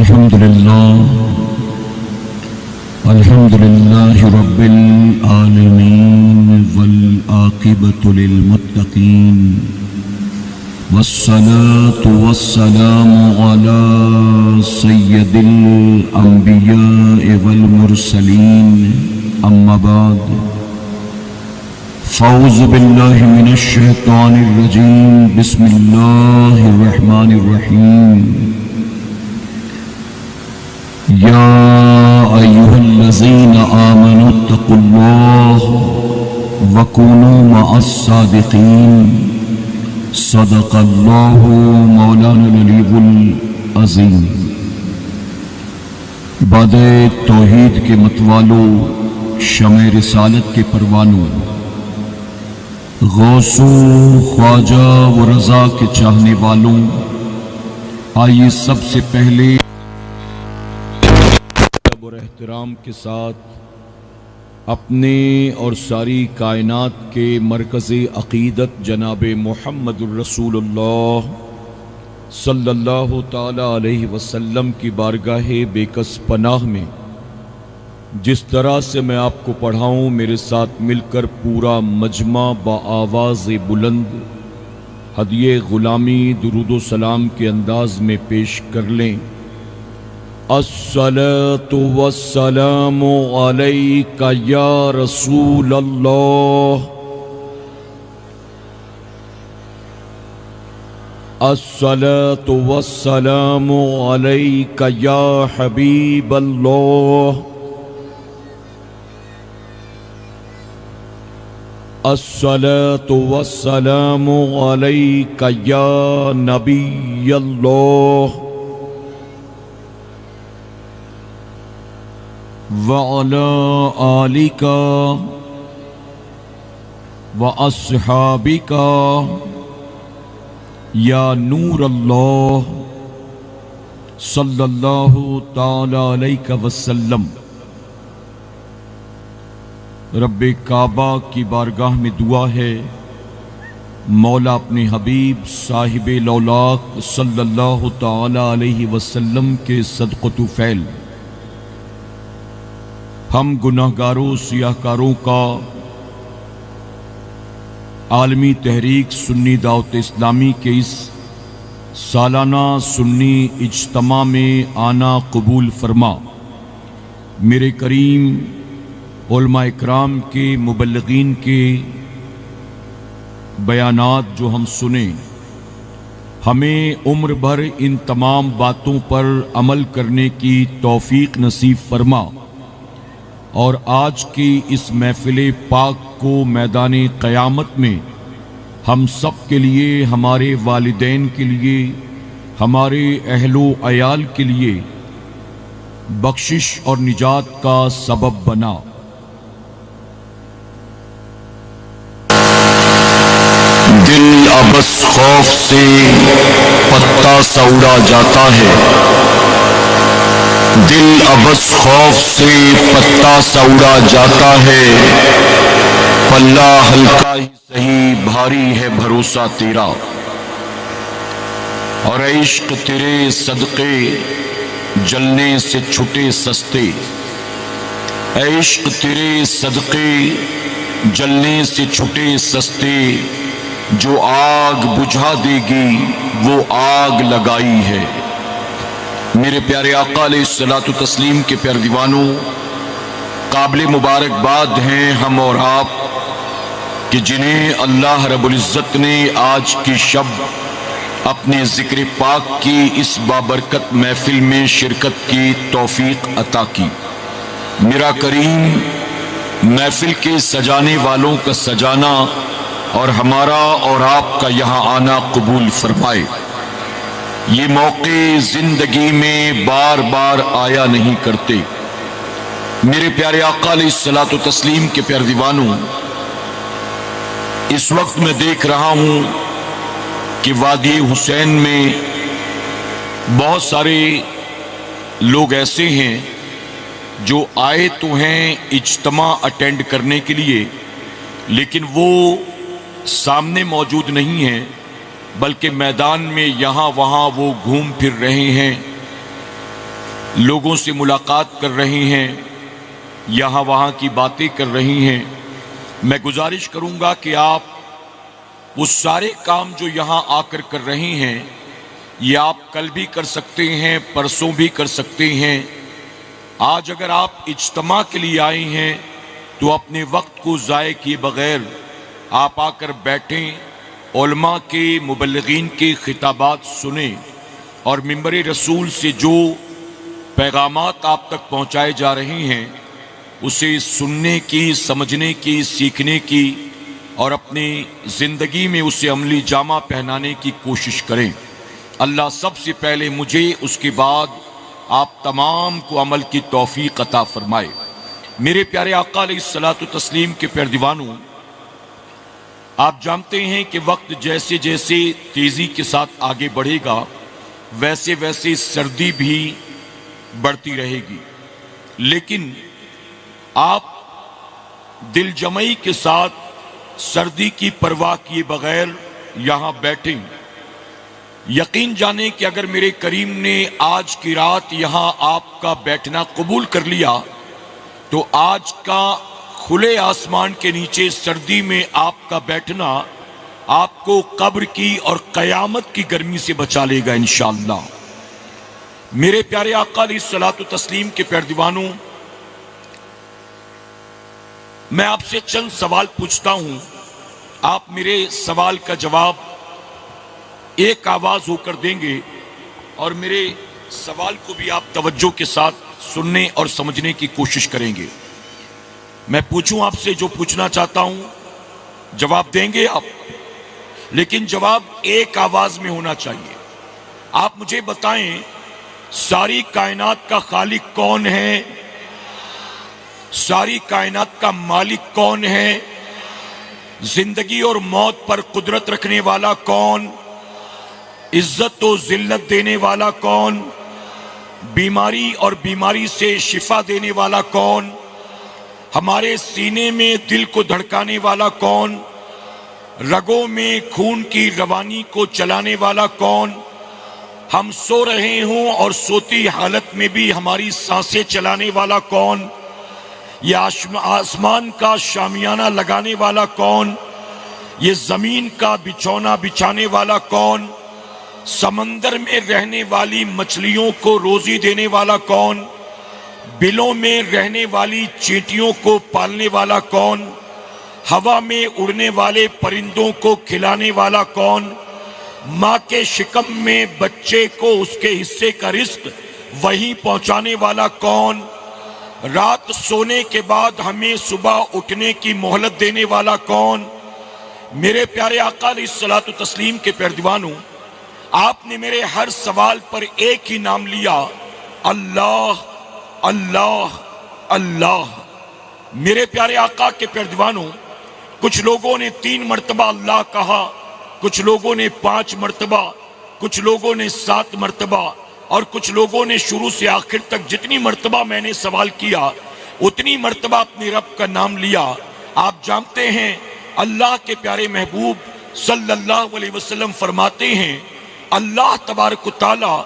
الحمد لله رب العالمين والعاقبة للمتقين والصلاة والسلام على سيد الأنبياء والمرسلين أما بعد فأعوذ بالله من الشيطان الرجيم بسم الله الرحمن الرحيم يا أيها الذين آمنوا اتقوا الله وكونوا مع الصادقين صدق الله مولانا العلي العظيم۔ باد توحید کے متوالوں، شمع رسالت کے پروانوں، غوثوں، خواجہ و رضا کے چاہنے والوں، آئیے سب سے پہلے اور احترام کے ساتھ اپنے اور ساری کائنات کے مرکز عقیدت جناب محمد الرسول اللہ صلی اللہ تعالی علیہ وسلم کی بارگاہ بے کس پناہ میں جس طرح سے میں آپ کو پڑھاؤں میرے ساتھ مل کر پورا مجمع بآواز بلند ہدیہ غلامی درود و سلام کے انداز میں پیش کر لیں۔ الصلاۃ والسلام علیک یا رسول اللہ، الصلاۃ والسلام علیک یا حبیب اللہ، الصلاۃ والسلام علیک یا نبی اللہ، وعلی آلک واصحابک یا نور اللہ صلی اللہ تعالی علیہ وسلم۔ رب کعبہ کی بارگاہ میں دعا ہے، مولا اپنے حبیب صاحب لولاک صلی اللہ تعالی علیہ وسلم کے صدقۃ و فعل ہم گناہگاروں سیاہکاروں کا عالمی تحریک سنی دعوت اسلامی کے اس سالانہ سنی اجتماع میں آنا قبول فرما۔ میرے کریم علماء اکرام کے مبلغین کے بیانات جو ہم سنیں، ہمیں عمر بھر ان تمام باتوں پر عمل کرنے کی توفیق نصیب فرما، اور آج کی اس محفل پاک کو میدان قیامت میں ہم سب کے لیے، ہمارے والدین کے لیے، ہمارے اہل و عیال کے لیے بخشش اور نجات کا سبب بنا۔ دل ابس خوف سے پتا سا اڑا جاتا ہے، دل ابس خوف سے پتا سا اڑا جاتا ہے، پلہ ہلکا ہی سہی بھاری ہے بھروسہ تیرا، اور عشق تیرے صدقے جلنے سے چھٹے سستے، عشق تیرے صدقے جلنے سے چھٹے سستے، جو آگ بجھا دے گی وہ آگ لگائی ہے۔ میرے پیارے آقا علیہ الصلوۃ والتسلیم کے پیارے دیوانوں، قابل مبارکباد ہیں ہم اور آپ کہ جنہیں اللہ رب العزت نے آج کی شب اپنے ذکر پاک کی اس بابرکت محفل میں شرکت کی توفیق عطا کی۔ میرا کریم محفل کے سجانے والوں کا سجانا اور ہمارا اور آپ کا یہاں آنا قبول فرمائے۔ یہ موقع زندگی میں بار بار آیا نہیں کرتے۔ میرے پیارے آقا علیہ الصلوۃ والتسلیم کے پیارے دیوانوں، اس وقت میں دیکھ رہا ہوں کہ وادی حسین میں بہت سارے لوگ ایسے ہیں جو آئے تو ہیں اجتماع اٹینڈ کرنے کے لیے، لیکن وہ سامنے موجود نہیں ہیں، بلکہ میدان میں یہاں وہاں وہ گھوم پھر رہے ہیں۔ لوگوں سے ملاقات کر رہے ہیں، یہاں وہاں کی باتیں کر رہی ہیں، میں گزارش کروں گا کہ آپ وہ سارے کام جو یہاں آ کر کر رہی ہیں یہ آپ کل بھی کر سکتے ہیں، پرسوں بھی کر سکتے ہیں۔ آج اگر آپ اجتماع کے لیے آئے ہیں تو اپنے وقت کو ضائع کیے بغیر آپ آ کر بیٹھیں، علماء کے، مبلغین کے خطابات سنیں، اور منبر رسول سے جو پیغامات آپ تک پہنچائے جا رہے ہیں اسے سننے کی، سمجھنے کی، سیکھنے کی اور اپنی زندگی میں اسے عملی جامہ پہنانے کی کوشش کریں۔ اللہ سب سے پہلے مجھے، اس کے بعد آپ تمام کو عمل کی توفیق عطا فرمائے۔ میرے پیارے آقا علیہ الصلوۃ والتسلیم کے پیروانوں، آپ جانتے ہیں کہ وقت جیسے جیسے تیزی کے ساتھ آگے بڑھے گا ویسے ویسے سردی بھی بڑھتی رہے گی، لیکن آپ دل جمعی کے ساتھ سردی کی پرواہ کیے بغیر یہاں بیٹھیں۔ یقین جانیں کہ اگر میرے کریم نے آج کی رات یہاں آپ کا بیٹھنا قبول کر لیا تو آج کا کھلے آسمان کے نیچے سردی میں آپ کا بیٹھنا آپ کو قبر کی اور قیامت کی گرمی سے بچا لے گا انشاءاللہ۔ میرے پیارے آقا علیہ الصلوۃ والتسلیم کے پیروانوں، میں آپ سے چند سوال پوچھتا ہوں، آپ میرے سوال کا جواب ایک آواز ہو کر دیں گے اور میرے سوال کو بھی آپ توجہ کے ساتھ سننے اور سمجھنے کی کوشش کریں گے۔ میں پوچھوں آپ سے جو پوچھنا چاہتا ہوں، جواب دیں گے آپ، لیکن جواب ایک آواز میں ہونا چاہیے۔ آپ مجھے بتائیں، ساری کائنات کا خالق کون ہے؟ ساری کائنات کا مالک کون ہے؟ زندگی اور موت پر قدرت رکھنے والا کون؟ عزت و ذلت دینے والا کون؟ بیماری اور بیماری سے شفا دینے والا کون؟ ہمارے سینے میں دل کو دھڑکانے والا کون؟ رگوں میں خون کی روانی کو چلانے والا کون؟ ہم سو رہے ہوں اور سوتی حالت میں بھی ہماری سانسیں چلانے والا کون؟ یہ آسمان کا شامیانہ لگانے والا کون؟ یہ زمین کا بچھونا بچھانے والا کون؟ سمندر میں رہنے والی مچھلیوں کو روزی دینے والا کون؟ بلوں میں رہنے والی چیونٹیوں کو پالنے والا کون؟ ہوا میں اڑنے والے پرندوں کو کھلانے والا کون؟ ماں کے شکم میں بچے کو اس کے حصے کا رزق وہیں پہنچانے والا کون؟ رات سونے کے بعد ہمیں صبح اٹھنے کی مہلت دینے والا کون؟ میرے پیارے آقا علیہ الصلوۃ والتسلیم کے پیروانوں، آپ نے میرے ہر سوال پر ایک ہی نام لیا، اللہ اللہ اللہ۔ میرے پیارے آقا کے پیروانوں، کچھ لوگوں نے 3 مرتبہ اللہ کہا، کچھ لوگوں نے 5 مرتبہ، کچھ لوگوں نے 7 مرتبہ، اور کچھ لوگوں نے شروع سے آخر تک جتنی مرتبہ میں نے سوال کیا اتنی مرتبہ اپنے رب کا نام لیا۔ آپ جانتے ہیں اللہ کے پیارے محبوب صلی اللہ علیہ وسلم فرماتے ہیں، اللہ تبارک و تعالی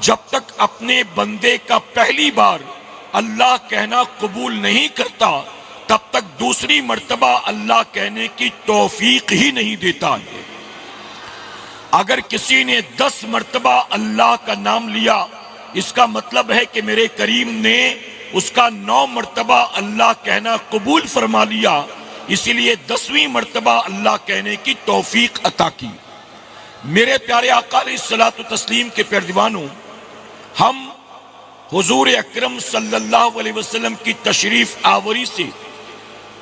جب تک اپنے بندے کا پہلی بار اللہ کہنا قبول نہیں کرتا تب تک دوسری مرتبہ اللہ کہنے کی توفیق ہی نہیں دیتا ہے۔ اگر کسی نے 10 مرتبہ اللہ کا نام لیا، اس کا مطلب ہے کہ میرے کریم نے اس کا 9 مرتبہ اللہ کہنا قبول فرما لیا، اسی لیے 10ویں مرتبہ اللہ کہنے کی توفیق عطا کی۔ میرے پیارے آقا علیہ الصلوۃ والتسلیم کے پیروانوں، ہم حضور اکرم صلی اللہ علیہ وسلم کی تشریف آوری سے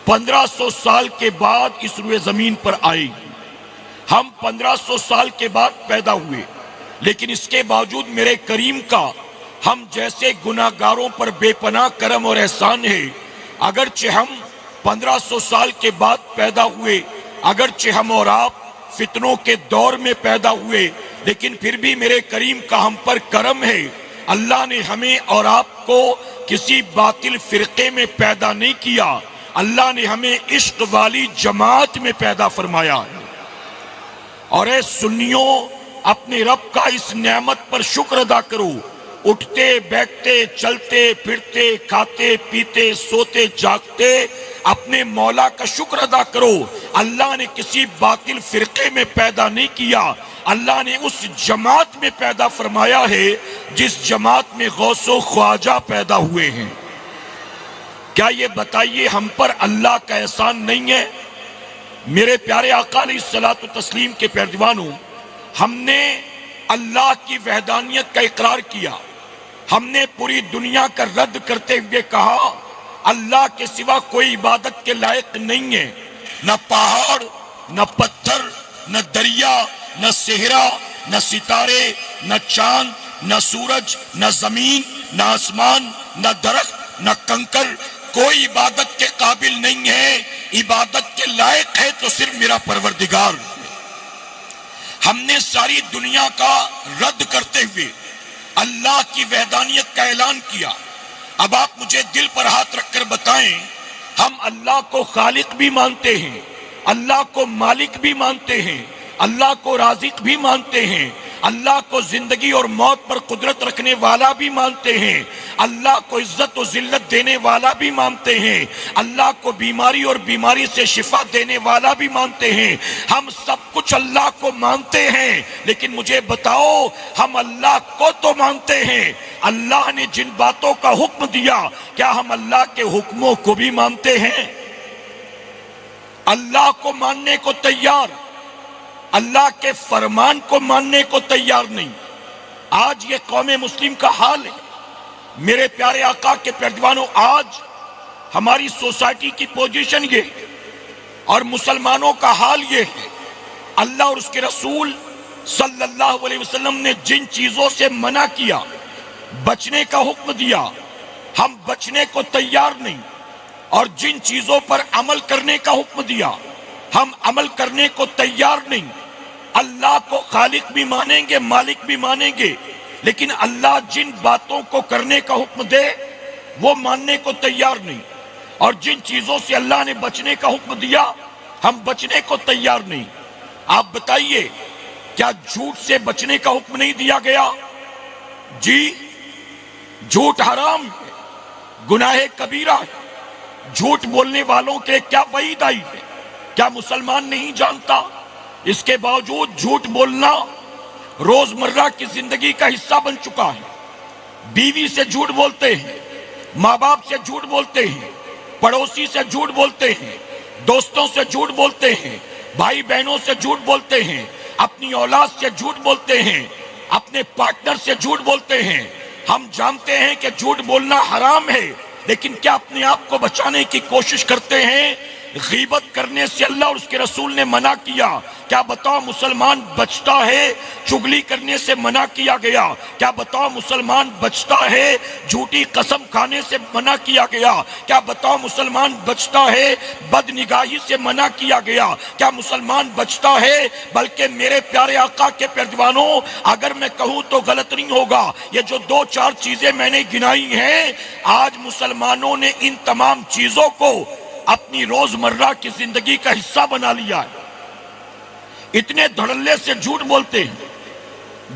1500 سال کے بعد اس روئے زمین پر آئے۔ ہم 1500 سال کے بعد پیدا ہوئے، لیکن اس کے باوجود میرے کریم کا ہم جیسے گناہگاروں پر بے پناہ کرم اور احسان ہے۔ اگرچہ ہم 1500 سال کے بعد پیدا ہوئے، اگرچہ ہم اور آپ فتنوں کے دور میں پیدا ہوئے، لیکن پھر بھی میرے کریم کا ہم پر کرم ہے۔ اللہ نے ہمیں اور آپ کو کسی باطل فرقے میں پیدا نہیں کیا، اللہ نے ہمیں عشق والی جماعت میں پیدا فرمایا ہے۔ اور اے سنیوں، اپنے رب کا اس نعمت پر شکر ادا کرو اٹھتے بیٹھتے چلتے پھرتے کھاتے پیتے سوتے جاگتے اپنے مولا کا شکر ادا کرو۔ اللہ نے کسی باطل فرقے میں پیدا نہیں کیا، اللہ نے اس جماعت میں پیدا فرمایا ہے جس جماعت میں غوث و خواجہ پیدا ہوئے ہیں۔ کیا یہ بتائیے ہم پر اللہ کا احسان نہیں ہے؟ میرے پیارے آقا علیہ الصلوۃ والتسلیم کے پیروانوں، ہم نے اللہ کی وحدانیت کا اقرار کیا، ہم نے پوری دنیا کا رد کرتے ہوئے کہا اللہ کے سوا کوئی عبادت کے لائق نہیں ہے۔ نہ پہاڑ، نہ پتھر، نہ دریا، نہ صحرا، نہ ستارے، نہ چاند، نہ سورج، نہ زمین، نہ آسمان، نہ درخت، نہ کنکر، کوئی عبادت کے قابل نہیں ہے۔ عبادت کے لائق ہے تو صرف میرا پروردگار۔ ہم نے ساری دنیا کا رد کرتے ہوئے اللہ کی وحدانیت کا اعلان کیا۔ اب آپ مجھے دل پر ہاتھ رکھ کر بتائیں، ہم اللہ کو خالق بھی مانتے ہیں، اللہ کو مالک بھی مانتے ہیں، اللہ کو رازق بھی مانتے ہیں، اللہ کو زندگی اور موت پر قدرت رکھنے والا بھی مانتے ہیں، اللہ کو عزت و ذلت دینے والا بھی مانتے ہیں، اللہ کو بیماری اور بیماری سے شفا دینے والا بھی مانتے ہیں۔ ہم سب کچھ اللہ کو مانتے ہیں، لیکن مجھے بتاؤ ہم اللہ کو تو مانتے ہیں، اللہ نے جن باتوں کا حکم دیا کیا ہم اللہ کے حکموں کو بھی مانتے ہیں؟ اللہ کو ماننے کو تیار، اللہ کے فرمان کو ماننے کو تیار نہیں۔ آج یہ قوم مسلم کا حال ہے۔ میرے پیارے آقا کے پیروانوں، آج ہماری سوسائٹی کی پوزیشن یہ ہے اور مسلمانوں کا حال یہ ہے، اللہ اور اس کے رسول صلی اللہ علیہ وسلم نے جن چیزوں سے منع کیا، بچنے کا حکم دیا، ہم بچنے کو تیار نہیں، اور جن چیزوں پر عمل کرنے کا حکم دیا ہم عمل کرنے کو تیار نہیں۔ اللہ کو خالق بھی مانیں گے، مالک بھی مانیں گے، لیکن اللہ جن باتوں کو کرنے کا حکم دے وہ ماننے کو تیار نہیں، اور جن چیزوں سے اللہ نے بچنے کا حکم دیا ہم بچنے کو تیار نہیں۔ آپ بتائیے کیا جھوٹ سے بچنے کا حکم نہیں دیا گیا؟ جی، جھوٹ حرام ہے، گناہ کبیرہ ہے، جھوٹ بولنے والوں کے کیا وعید آئی ہے، کیا مسلمان نہیں جانتا؟ اس کے باوجود جھوٹ بولنا روزمرہ کی زندگی کا حصہ بن چکا ہے۔ بیوی سے جھوٹ بولتے ہیں، ماں باپ سے جھوٹ بولتے ہیں، پڑوسی سے جھوٹ بولتے ہیں، دوستوں سے جھوٹ بولتے ہیں، بھائی بہنوں سے جھوٹ بولتے ہیں، اپنی اولاد سے جھوٹ بولتے ہیں، اپنے پارٹنر سے جھوٹ بولتے ہیں۔ ہم جانتے ہیں کہ جھوٹ بولنا حرام ہے، لیکن کیا اپنے آپ کو بچانے کی کوشش کرتے ہیں؟ غیبت کرنے سے اللہ اور اس کے رسول نے منع کیا، کیا بتاؤ مسلمان بچتا ہے؟ چغلی کرنے سے منع کیا گیا، کیا بتاؤ مسلمان بچتا ہے؟ جھوٹی قسم کھانے سے منع کیا گیا، کیا بتاؤ مسلمان بچتا ہے؟ بد نگاہی سے منع کیا گیا، کیا مسلمان بچتا ہے؟ بلکہ میرے پیارے آقا کے پیروانوں، اگر میں کہوں تو غلط نہیں ہوگا، یہ جو 2-4 چیزیں میں نے گنائی ہیں، آج مسلمانوں نے ان تمام چیزوں کو اپنی روزمرہ کی زندگی کا حصہ بنا لیا ہے۔ اتنے دھڑلے سے جھوٹ بولتے ہیں،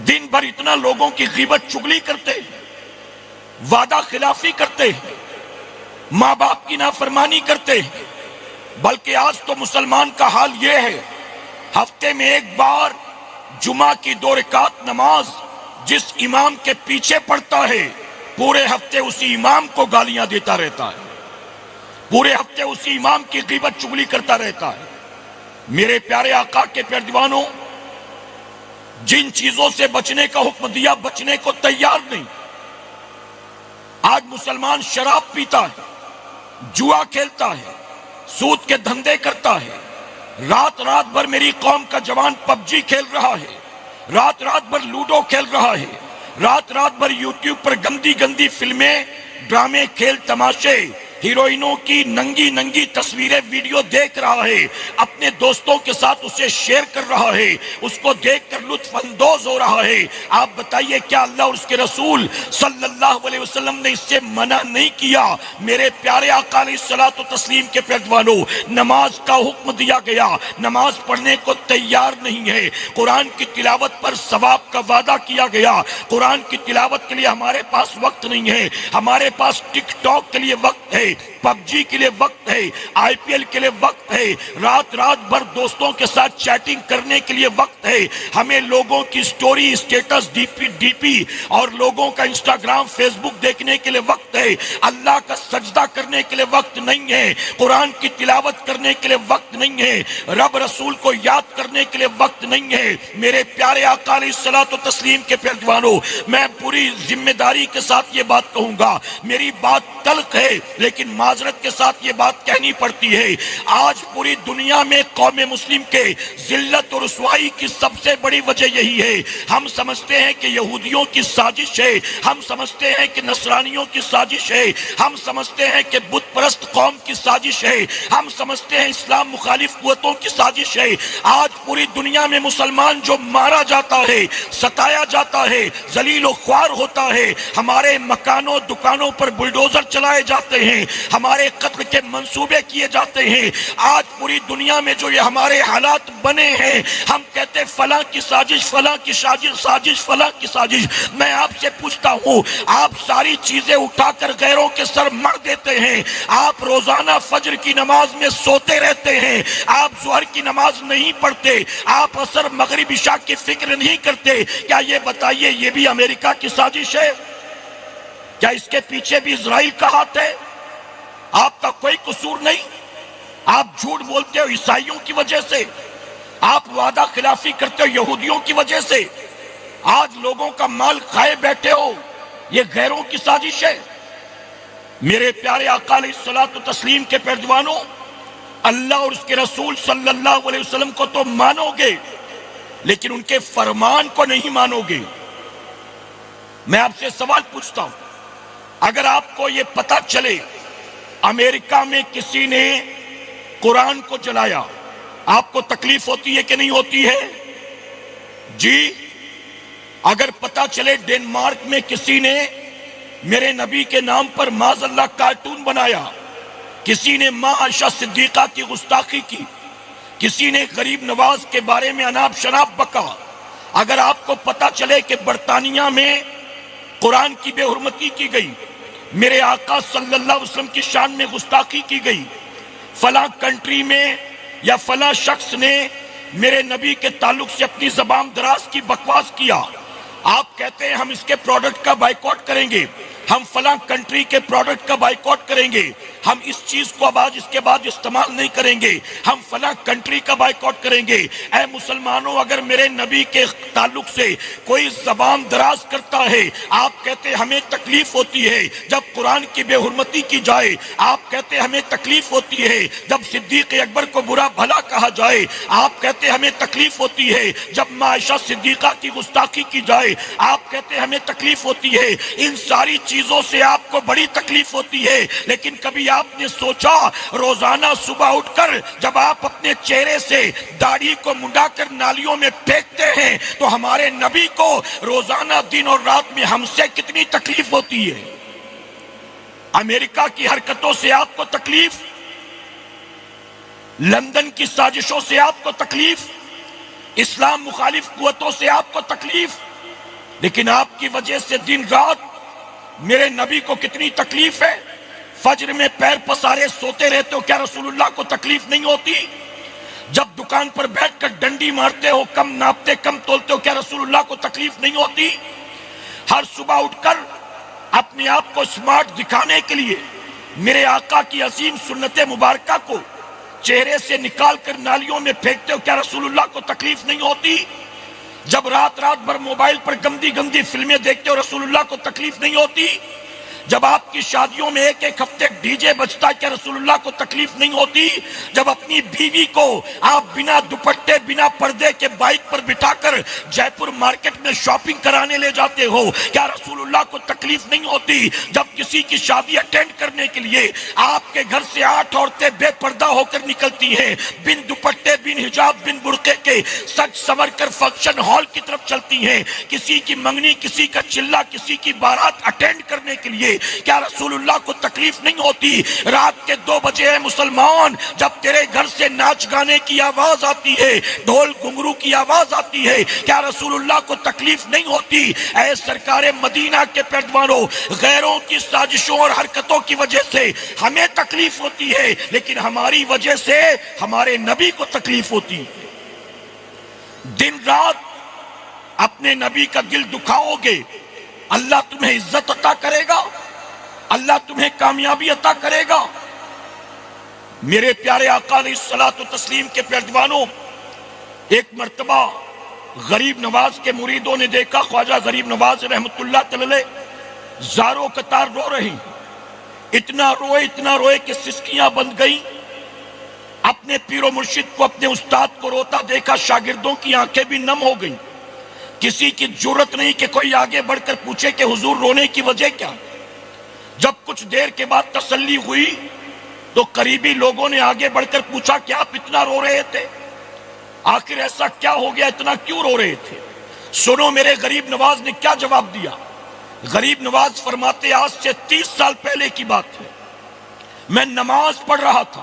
دن بھر اتنا لوگوں کی غیبت چغلی کرتے ہیں، وعدہ خلافی کرتے ہیں، ماں باپ کی نافرمانی کرتے ہیں۔ بلکہ آج تو مسلمان کا حال یہ ہے، ہفتے میں ایک بار جمعہ کی 2 رکعت نماز جس امام کے پیچھے پڑھتا ہے، پورے ہفتے اسی امام کو گالیاں دیتا رہتا ہے، پورے ہفتے اسی امام کی غیبت چغلی کرتا رہتا ہے۔ میرے پیارے آقا کے پیروانوں، جن چیزوں سے بچنے کا حکم دیا بچنے کو تیار نہیں۔ آج مسلمان شراب پیتا ہے، جوا کھیلتا ہے، سود کے دھندے کرتا ہے، رات رات بھر میری قوم کا جوان پب جی کھیل رہا ہے، رات رات بھر لوڈو کھیل رہا ہے، رات رات بھر یوٹیوب پر گندی گندی فلمیں، ڈرامے، کھیل تماشے ہیروئنوں کی ننگی ننگی تصویریں ویڈیو دیکھ رہا ہے، اپنے دوستوں کے ساتھ اسے شیئر کر رہا ہے، اس کو دیکھ کر لطف اندوز ہو رہا ہے، آپ بتائیے کیا اللہ اور اس کے رسول صلی اللہ علیہ وسلم نے اس سے منع نہیں کیا؟ میرے پیارے آقا علیہ الصلوۃ والتسلیم کے پیروانوں، نماز کا حکم دیا گیا، نماز پڑھنے کو تیار نہیں ہے، قرآن کی تلاوت پر ثواب کا وعدہ کیا گیا، قرآن کی تلاوت کے لیے ہمارے پاس وقت نہیں ہے، ہمارے پاس ٹک ٹاک کے لیے وقت ہے، پب جی کے لیے وقت ہے، آئی پی ایل کے لیے وقت ہے، رات بھر دوستوں کے ساتھ چیٹنگ کرنے کے لیے وقت ہے، ہمیں لوگوں کی سٹوری، اسٹیٹس، ڈی پی اور لوگوں کا انسٹاگرام، فیس بک دیکھنے کے لیے وقت ہے، اللہ کا سجدہ کرنے کے لیے وقت نہیں ہے، قرآن کی تلاوت کرنے کے لیے وقت نہیں ہے، رب رسول کو یاد کرنے کے لیے وقت نہیں ہے۔ میرے پیارے آقا علیہ الصلوۃ والتسلیم کے پیروانوں، میں پوری ذمہ داری کے ساتھ یہ بات کہوں گا، میری بات تلخ ہے لیکن معذرت کے ساتھ یہ بات کہنی پڑتی ہے۔ آج پوری دنیا میں قوم مسلم کے ذلت اور رسوائی کی سب سے بڑی وجہ یہی ہے، ہم سمجھتے ہیں کہ یہودیوں کی سازش ہے، ہم سمجھتے ہیں کہ نصرانیوں کی سازش ہے، ہم سمجھتے ہیں کہ بت پرست قوم کی سازش ہے، ہم سمجھتے ہیں اسلام مخالف قوتوں کی سازش ہے۔ آج پوری دنیا میں مسلمان جو مارا جاتا ہے، ستایا جاتا ہے، ذلیل و خوار ہوتا ہے، ہمارے مکانوں دکانوں پر بلڈوزر چلائے جاتے ہیں، ہمارے قتل کے منصوبے کیے جاتے ہیں، آج پوری دنیا میں جو یہ ہمارے حالات بنے ہیں، ہم کہتے فلاں کی سازش، فلاں کی سازش، فلاں کی سازش۔ میں آپ سے پوچھتا ہوں، آپ ساری چیزیں اٹھا کر غیروں کے سر مار دیتے ہیں، آپ روزانہ فجر کی نماز میں سوتے رہتے ہیں، آپ ظہر کی نماز نہیں پڑھتے، آپ عصر مغرب عشاء کی فکر نہیں کرتے، کیا یہ بتائیے یہ بھی امریکہ کی سازش ہے؟ کیا اس کے پیچھے بھی اسرائیل کا ہاتھ ہے؟ آپ کا کوئی قصور نہیں، آپ جھوٹ بولتے ہو عیسائیوں کی وجہ سے، آپ وعدہ خلافی کرتے ہو یہودیوں کی وجہ سے، آج لوگوں کا مال کھائے بیٹھے ہو، یہ غیروں کی سازش ہے۔ میرے پیارے آقا علیہ الصلوۃ والتسلیم کے پیروانوں، اللہ اور اس کے رسول صلی اللہ علیہ وسلم کو تو مانو گے لیکن ان کے فرمان کو نہیں مانو گے۔ میں آپ سے سوال پوچھتا ہوں، اگر آپ کو یہ پتہ چلے امریکہ میں کسی نے قرآن کو جلایا، آپ کو تکلیف ہوتی ہے کہ نہیں ہوتی ہے؟ جی، اگر پتہ چلے ڈنمارک میں کسی نے میرے نبی کے نام پر معاذ اللہ کارٹون بنایا، کسی نے ماں عائشہ صدیقہ کی گستاخی کی، کسی نے غریب نواز کے بارے میں اناب شناب بکا، اگر آپ کو پتہ چلے کہ برطانیہ میں قرآن کی بے حرمتی کی گئی، میرے آقا صلی اللہ علیہ وسلم کی شان میں گستاخی کی گئی، فلاں کنٹری میں یا فلاں شخص نے میرے نبی کے تعلق سے اپنی زبان دراز کی بکواس کیا، آپ کہتے ہیں ہم اس کے پروڈکٹ کا بائیکاٹ کریں گے، ہم فلاں کنٹری کے پروڈکٹ کا بائیکاٹ کریں گے، ہم اس چیز کو اب آج اس کے بعد استعمال نہیں کریں گے، ہم فلاں کنٹری کا بائیکاٹ کریں گے۔ اے مسلمانوں، اگر میرے نبی کے تعلق سے کوئی زبان دراز کرتا ہے، آپ کہتے ہمیں تکلیف ہوتی ہے جب قرآن کی بے حرمتی کی جائے، آپ کہتے ہمیں تکلیف ہوتی ہے جب صدیق اکبر کو برا بھلا کہا جائے، آپ کہتے ہمیں تکلیف ہوتی ہے جب ماں عائشہ صدیقہ کی گستاخی کی جائے، آپ کہتے ہمیں تکلیف ہوتی ہے، ان ساری چیزوں سے آپ کو بڑی تکلیف ہوتی ہے، لیکن کبھی آپ نے سوچا روزانہ صبح اٹھ کر جب آپ اپنے چہرے سے داڑھی کو منڈا کر نالیوں میں پھینکتے ہیں تو ہمارے نبی کو روزانہ دن اور رات میں ہم سے کتنی تکلیف ہوتی ہے؟ امریکہ کی حرکتوں سے آپ کو تکلیف، لندن کی سازشوں سے آپ کو تکلیف، اسلام مخالف قوتوں سے آپ کو تکلیف، لیکن آپ کی وجہ سے دن رات میرے نبی کو کتنی تکلیف ہے؟ فجر میں پیر پسارے سوتے رہتے ہو، کیا رسول اللہ کو تکلیف نہیں ہوتی؟ جب دکان پر بیٹھ کر ڈنڈی مارتے ہو، کم ناپتے کم تولتے ہو، کیا رسول اللہ کو تکلیف نہیں ہوتی؟ ہر صبح اٹھ کر اپنے آپ کو سمارٹ دکھانے کے لیے میرے آقا کی عظیم سنت مبارکہ کو چہرے سے نکال کر نالیوں میں پھینکتے ہو، کیا رسول اللہ کو تکلیف نہیں ہوتی؟ جب رات بھر موبائل پر گندی گندی فلمیں دیکھتے ہو، رسول اللہ کو تکلیف نہیں ہوتی؟ جب آپ کی شادیوں میں ایک ایک ہفتے ڈی جے بجتا ہے، کیا رسول اللہ کو تکلیف نہیں ہوتی؟ جب اپنی بیوی کو آپ بنا دوپٹے بنا پردے کے بائک پر بٹھا کر جے پور مارکیٹ میں شاپنگ کرانے لے جاتے ہو، کیا رسول اللہ کو تکلیف نہیں ہوتی؟ جب کسی کی شادی اٹینڈ کرنے کے لیے آپ کے گھر سے 8 عورتیں بے پردہ ہو کر نکلتی ہیں، بن دوپٹے بن حجاب بن برقعے کے، سج سور کر فنکشن ہال کی طرف چلتی ہیں، کسی کی منگنی کسی کا چلہ کسی کی بارات اٹینڈ کرنے کے لیے، کیا رسول اللہ کو تکلیف نہیں ہوتی؟ رات کے 2 بجے ہے مسلمان، جب تیرے گھر سے ناچ گانے کی آواز آتی ہے، ڈھول گھنگرو کی آواز آتی ہے، کیا رسول اللہ کو تکلیف نہیں ہوتی؟ اے سرکار مدینہ کے پیروانوں، غیروں کی سازشوں اور حرکتوں کی وجہ سے ہمیں تکلیف ہوتی ہے، لیکن ہماری وجہ سے ہمارے نبی کو تکلیف ہوتی ہے۔ دن رات اپنے نبی کا دل دکھاؤ گے، اللہ تمہیں عزت عطا کرے گا، اللہ تمہیں کامیابی عطا کرے گا۔ میرے پیارے آقا علیہ الصلوۃ والتسلیم کے پیروانوں، ایک مرتبہ غریب نواز کے مریدوں نے دیکھا خواجہ غریب نواز رحمت اللہ علیہ زاروں قطار رو رہی، اتنا روئے کہ سسکیاں بند گئیں۔ اپنے پیر و مرشد کو اپنے استاد کو روتا دیکھا، شاگردوں کی آنکھیں بھی نم ہو گئیں۔ کسی کی جرت نہیں کہ کوئی آگے بڑھ کر پوچھے کہ حضور رونے کی وجہ کیا۔ جب کچھ دیر کے بعد تسلی ہوئی تو قریبی لوگوں نے آگے بڑھ کر پوچھا کہ آپ اتنا رو رہے تھے، آخر ایسا کیا ہو گیا، اتنا کیوں رو رہے تھے؟ سنو میرے غریب نواز نے کیا جواب دیا۔ غریب نواز فرماتے آج سے 30 سال پہلے کی بات ہے، میں نماز پڑھ رہا تھا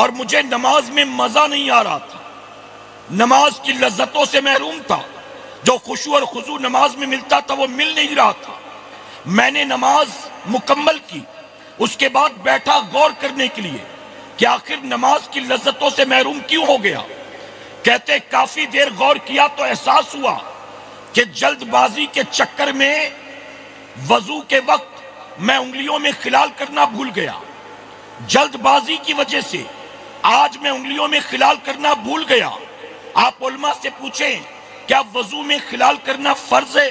اور مجھے نماز میں مزہ نہیں آ رہا تھا، نماز کی لذتوں سے محروم تھا، جو خشوع اور خضوع نماز میں ملتا تھا وہ مل نہیں رہا تھا۔ میں نے نماز مکمل کی، اس کے بعد بیٹھا غور کرنے کے لیے کہ آخر نماز کی لذتوں سے محروم کیوں ہو گیا۔ کہتے کافی دیر غور کیا تو احساس ہوا کہ جلد بازی کے چکر میں وضو کے وقت میں انگلیوں میں خلال کرنا بھول گیا، جلد بازی کی وجہ سے آج میں انگلیوں میں خلال کرنا بھول گیا۔ آپ علماء سے پوچھیں کیا وضو میں خلال کرنا فرض ہے،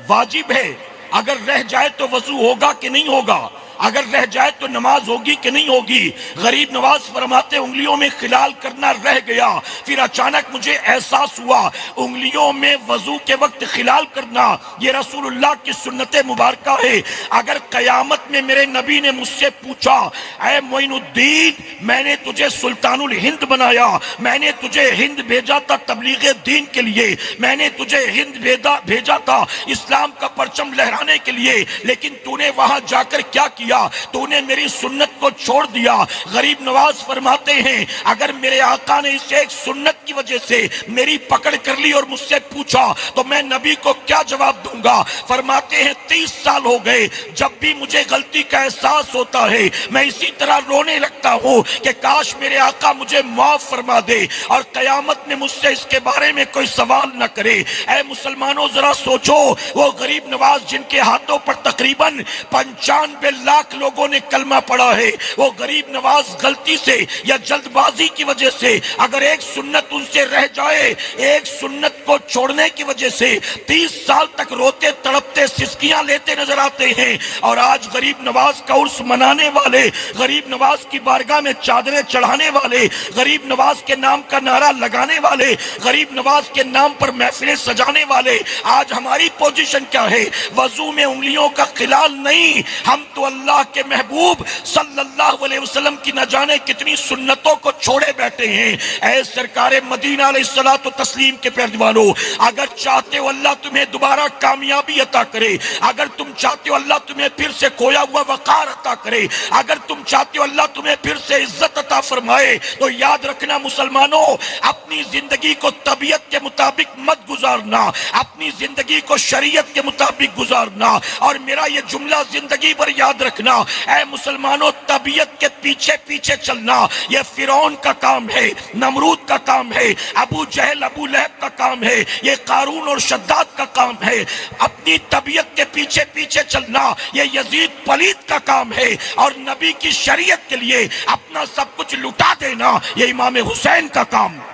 واجب ہے؟ اگر رہ جائے تو وضو ہوگا کہ نہیں ہوگا؟ اگر رہ جائے تو نماز ہوگی کہ نہیں ہوگی؟ غریب نواز فرماتے انگلیوں میں خلال کرنا رہ گیا، پھر اچانک مجھے احساس ہوا انگلیوں میں وضو کے وقت خلال کرنا یہ رسول اللہ کی سنت مبارکہ ہے۔ اگر قیامت میں میرے نبی نے مجھ سے پوچھا اے معین الدین میں نے تجھے سلطان الہند بنایا، میں نے تجھے ہند بھیجا تھا تبلیغ دین کے لیے، میں نے تجھے ہند بھیجا تھا اسلام کا پرچم لہرانے کے لیے، لیکن تو نے وہاں جا کر کیا کیا؟ تو نے میری سنت کو چھوڑ دیا۔ غریب نواز فرماتے ہیں اگر میرے آقا نے اسے ایک سنت کی وجہ سے میری پکڑ کر لی اور مجھ سے پوچھا تو میں نبی کو کیا جواب دوں گا؟ فرماتے ہیں 30 سال ہو گئے، جب بھی مجھے غلطی کا احساس ہوتا ہے میں اسی طرح رونے لگتا ہوں کہ کاش میرے آقا مجھے معاف فرما دے اور قیامت میں مجھ سے اس کے بارے میں کوئی سوال نہ کرے۔ اے مسلمانوں ذرا سوچو، وہ غریب نواز جن کے ہاتھوں پر تقریباً 95 لاکھ لوگوں نے کلمہ پڑھا ہے، وہ غریب نواز غلطی سے یا جلد بازی کی وجہ سے اگر ایک سنت ان سے رہ جائے، ایک سنت کو چھوڑنے کی وجہ سے 30 سال تک روتے تڑپتے سسکیاں لیتے نظر آتے ہیں، اور آج غریب نواز کا عرس منانے والے، غریب نواز کی بارگاہ میں چادریں چڑھانے والے، غریب نواز کے نام کا نعرہ لگانے والے، غریب نواز کے نام پر محفلیں سجانے والے، آج ہماری پوزیشن کیا ہے؟ وضو میں انگلیوں کا خلال نہیں، ہم تو اللہ کے محبوب صلی اللہ علیہ وسلم کی نہ جانے کتنی سنتوں کو چھوڑے بیٹھے ہیں۔ اے سرکار مدینہ علیہ الصلوۃ والتسلیم کے پیروانوں، اگر چاہتے ہو اللہ تمہیں دوبارہ کامیابی عطا کرے، اگر تم چاہتے ہو اللہ تمہیں پھر سے کھویا ہوا وقار عطا کرے، اگر تم چاہتے ہو اللہ تمہیں پھر سے عزت عطا فرمائے، تو یاد رکھنا مسلمانوں، اپنی زندگی کو طبیعت کے مطابق مت گزارنا، اپنی زندگی کو شریعت کے مطابق گزارنا، اور میرا یہ جملہ زندگی پر یاد رکھنا، اے مسلمانوں طبیعت کے پیچھے پیچھے چلنا یہ فرعون کا کام ہے، نمرود کا کام ہے، ابو جہل ابو لہب کا کام ہے، یہ قارون اور شداد کا کام ہے۔ اپنی طبیعت کے پیچھے پیچھے چلنا یہ یزید پلید کا کام ہے، اور نبی کی شریعت کے لیے اپنا سب کچھ لٹا دینا یہ امام حسین کا کام ہے۔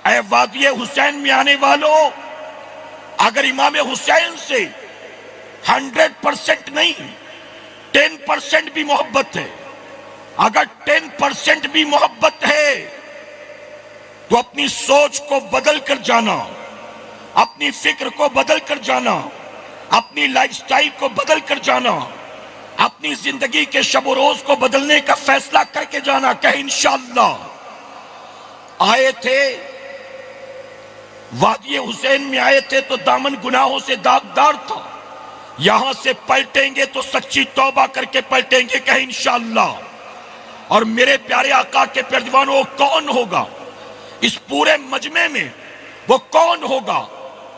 اے وادی حسین میں آنے والوں، اگر امام حسین سے 100% نہیں، 10% بھی محبت ہے۔ اگر 10% بھی محبت ہے تو اپنی سوچ کو بدل کر جانا، اپنی فکر کو بدل کر جانا، اپنی لائف سٹائل کو بدل کر جانا، اپنی زندگی کے شب و روز کو بدلنے کا فیصلہ کر کے جانا کہ انشاءاللہ۔ آئے تھے وادی حسین میں، آئے تھے تو دامن گناہوں سے داغدار تھا، یہاں سے پلٹیں گے تو سچی توبہ کر کے پلٹیں گے کہ انشاءاللہ۔ اور میرے پیارے آقا کے پیارے دیوانوں، وہ کون ہوگا اس پورے مجمع میں؟ وہ کون ہوگا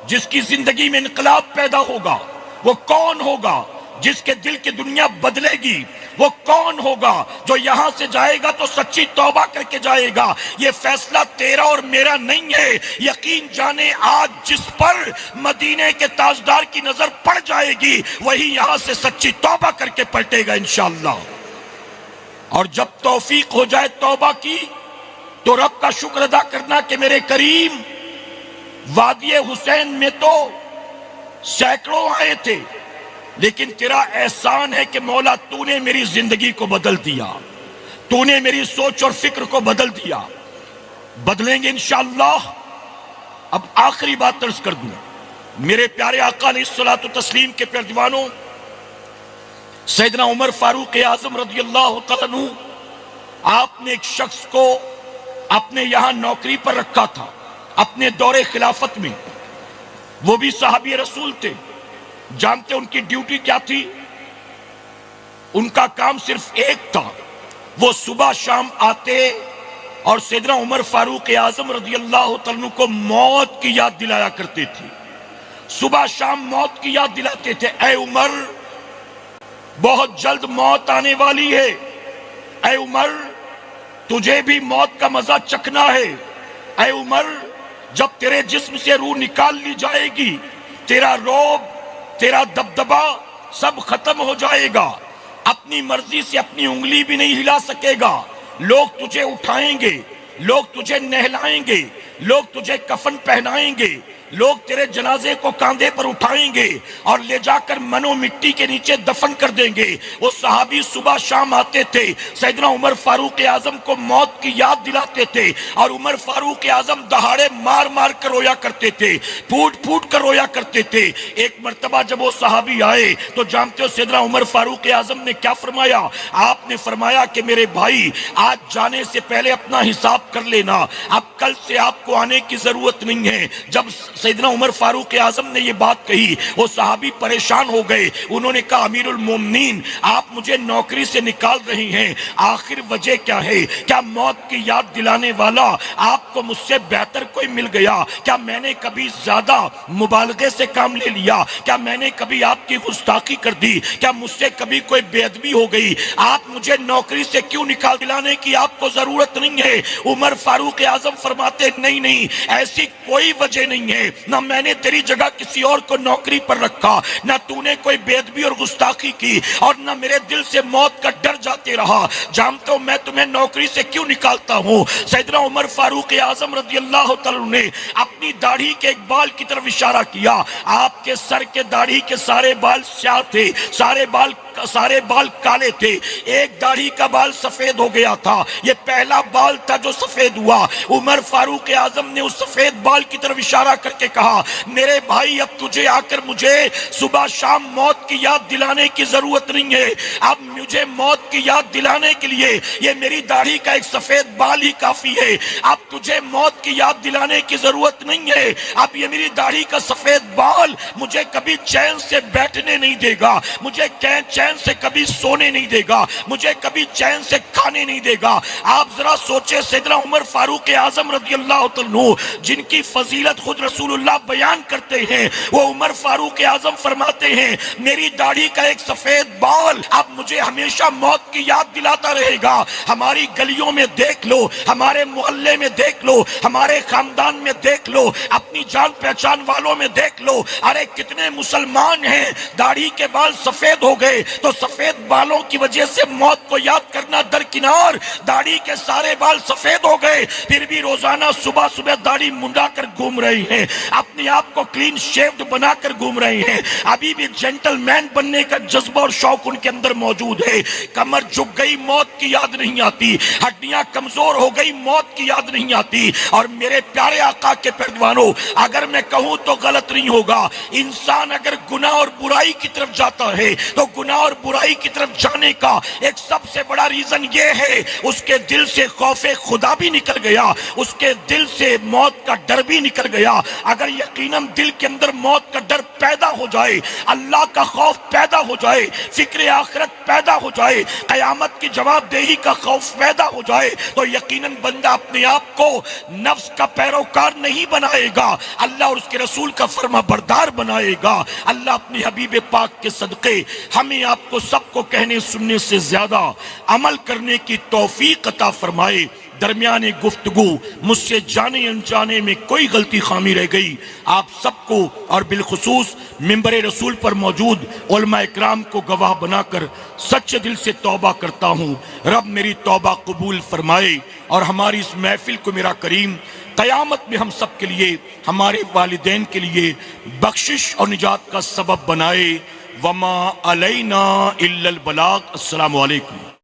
جس کی زندگی میں انقلاب پیدا ہوگا؟ وہ کون ہوگا جس کے دل کی دنیا بدلے گی؟ وہ کون ہوگا جو یہاں سے جائے گا تو سچی توبہ کر کے جائے گا؟ یہ فیصلہ تیرا اور میرا نہیں ہے، یقین جانے آج جس پر مدینے کے تاجدار کی نظر پڑ جائے گی وہی یہاں سے سچی توبہ کر کے پلٹے گا انشاءاللہ۔ اور جب توفیق ہو جائے توبہ کی تو رب کا شکر ادا کرنا کہ میرے کریم وادی حسین میں تو سینکڑوں آئے تھے، لیکن تیرا احسان ہے کہ مولا تو نے میری زندگی کو بدل دیا، تو نے میری سوچ اور فکر کو بدل دیا۔ بدلیں گے انشاءاللہ۔ اب آخری بات عرض کر دوں، میرے پیارے آقا علیہ الصلوۃ والتسلیم کے پیارے دیوانوں، سیدنا عمر فاروق اعظم رضی اللہ تعالیٰ عنہ، آپ نے ایک شخص کو اپنے یہاں نوکری پر رکھا تھا اپنے دور خلافت میں، وہ بھی صحابی رسول تھے۔ جانتے ان کی ڈیوٹی کیا تھی؟ ان کا کام صرف ایک تھا، وہ صبح شام آتے اور سیدنا عمر فاروق اعظم رضی اللہ تعالیٰ عنہ کو موت کی یاد دلایا کرتے تھے۔ صبح شام موت کی یاد دلاتے تھے، اے عمر بہت جلد موت آنے والی ہے، اے عمر تجھے بھی موت کا مزہ چکھنا ہے، اے عمر جب تیرے جسم سے روح نکال لی جائے گی تیرا روب، تیرا دبدبا سب ختم ہو جائے گا، اپنی مرضی سے اپنی انگلی بھی نہیں ہلا سکے گا، لوگ تجھے اٹھائیں گے، لوگ تجھے نہلائیں گے، لوگ تجھے کفن پہنائیں گے، لوگ تیرے جنازے کو کاندھے پر اٹھائیں گے اور لے جا کر منو مٹی کے نیچے دفن کر دیں گے۔ وہ صحابی صبح شام آتے تھے، سیدنا عمر فاروق اعظم کو موت کی یاد دلاتے تھے، اور عمر فاروق اعظم دہاڑے مار مار کر رویا کرتے تھے، پھوٹ پھوٹ کر رویا کرتے تھے۔ ایک مرتبہ جب وہ صحابی آئے تو جانتے ہو سیدنا عمر فاروق اعظم نے کیا فرمایا؟ آپ نے فرمایا کہ میرے بھائی آج جانے سے پہلے اپنا حساب کر لینا، اب کل سے آپ کو آنے کی ضرورت نہیں ہے۔ جب سیدنا عمر فاروق اعظم نے یہ بات کہی وہ صحابی پریشان ہو گئے، انہوں نے کہا امیر المومنین آپ مجھے نوکری سے نکال رہی ہیں، آخر وجہ کیا ہے؟ کیا موت کی یاد دلانے والا آپ کو مجھ سے بہتر کوئی مل گیا؟ کیا میں نے کبھی زیادہ مبالغے سے کام لے لیا؟ کیا میں نے کبھی آپ کی گستاخی کر دی؟ کیا مجھ سے کبھی کوئی بے ادبی ہو گئی؟ آپ مجھے نوکری سے کیوں نکال دلانے کی آپ کو ضرورت نہیں ہے۔ عمر فاروق اعظم فرماتے نہیں ایسی کوئی وجہ نہیں ہے، نہ میں نے تیری جگہ کسی اور کو نوکری پر رکھا، نہ تو نے کوئی بے ادبی اور گستاخی کی، اور نہ میرے دل سے موت کا ڈر جاتے رہا۔ جانتا ہوں میں تمہیں نوکری سے کیوں نکالتا ہوں؟ سیدنا عمر فاروق اعظم رضی اللہ تعالیٰ نے اپنی داڑھی کے ایک بال کی طرف اشارہ کیا، آپ کے سر کے داڑھی کے سارے بال سیاہ تھے، سارے بال کالے تھے، ایک داڑھی کا بال سفید ہو گیا تھا، یہ پہلا بال تھا جو سفید ہوا۔ عمر فاروق اعظم نے اس سفید بال کی طرف اشارہ کر کے کہا میرے بھائی اب تجھے آ کر مجھے صبح شام موت کی یاد دلانے کی ضرورت نہیں ہے، اب مجھے موت کی یاد دلانے کے لیے یہ میری داڑھی کا ایک سفید بال ہی کافی ہے، اب تجھے موت کی یاد دلانے کی ضرورت نہیں ہے، اب یہ میری داڑھی کا سفید بال مجھے کبھی چین سے بیٹھنے نہیں دے گا، مجھے چین سے کبھی سونے نہیں دے گا، مجھے کبھی چین سے کھانے نہیں دے گا۔ آپ ذرا سوچے سیدنا عمر فاروق اعظم رضی اللہ تعالیٰ جن کی فضیلت خود رسول اللہ بیان کرتے ہیں، وہ عمر فاروق اعظم فرماتے ہیں میری داڑھی کا ایک سفید بال اب مجھے ہمیشہ موت کی یاد دلاتا رہے گا۔ ہماری گلیوں میں دیکھ لو، ہمارے محلے میں دیکھ لو، ہمارے خاندان میں دیکھ لو، اپنی جان پہچان والوں میں دیکھ لو، ارے کتنے مسلمان ہیں داڑھی کے بال سفید ہو گئے تو سفید بالوں کی وجہ سے موت کو یاد کرنا درکنار، داڑھی کے سارے بال سفید ہو گئے پھر بھی روزانہ صبح صبح داڑھی منڈا کر گھوم رہے ہیں، اپنے آپ کو کلین شیوڈ بنا کر گھوم رہے ہیں، ابھی بھی جینٹل مین بننے کا جذبہ اور شوق ان کے اندر موجود ہے۔ کمر جھک گئی موت کی یاد نہیں آتی، ہڈیاں کمزور ہو گئی موت کی یاد نہیں آتی۔ اور میرے پیارے آقا کے پردوانوں، اگر میں کہوں تو غلط نہیں ہوگا، انسان اگر گناہ اور برائی کی طرف جاتا ہے تو گناہ اور برائی کی طرف جانے کا ایک سب سے بڑا ریزن یہ ہے اس کے دل سے خوف خدا بھی نکل گیا، اس کے دل سے موت کا ڈر بھی نکل گیا۔ اگر یقیناً دل کے اندر موت کا ڈر پیدا ہو جائے، اللہ کا خوف پیدا ہو جائے، فکر آخرت پیدا ہو جائے، قیامت کی جواب دہی کا خوف پیدا ہو جائے، تو یقیناً بندہ اپنے آپ کو نفس کا پیروکار نہیں بنائے گا، اللہ اور اس کے رسول کا فرما بردار بنائے گا۔ اللہ اپنے حبیب پاک کے صدقے ہمیں آپ کو سب کو کہنے سننے سے زیادہ عمل کرنے کی توفیق عطا فرمائے۔ درمیان گفتگو مجھ سے جانے انجانے میں کوئی غلطی خامی رہ گئی، آپ سب کو اور بالخصوص منبر رسول پر موجود علماء اکرام کو گواہ بنا کر سچے دل سے توبہ کرتا ہوں۔ رب میری توبہ قبول فرمائے اور ہماری اس محفل کو میرا کریم قیامت میں ہم سب کے لیے، ہمارے والدین کے لیے بخشش اور نجات کا سبب بنائے۔ وما علینا الا البلاغ۔ السلام علیکم۔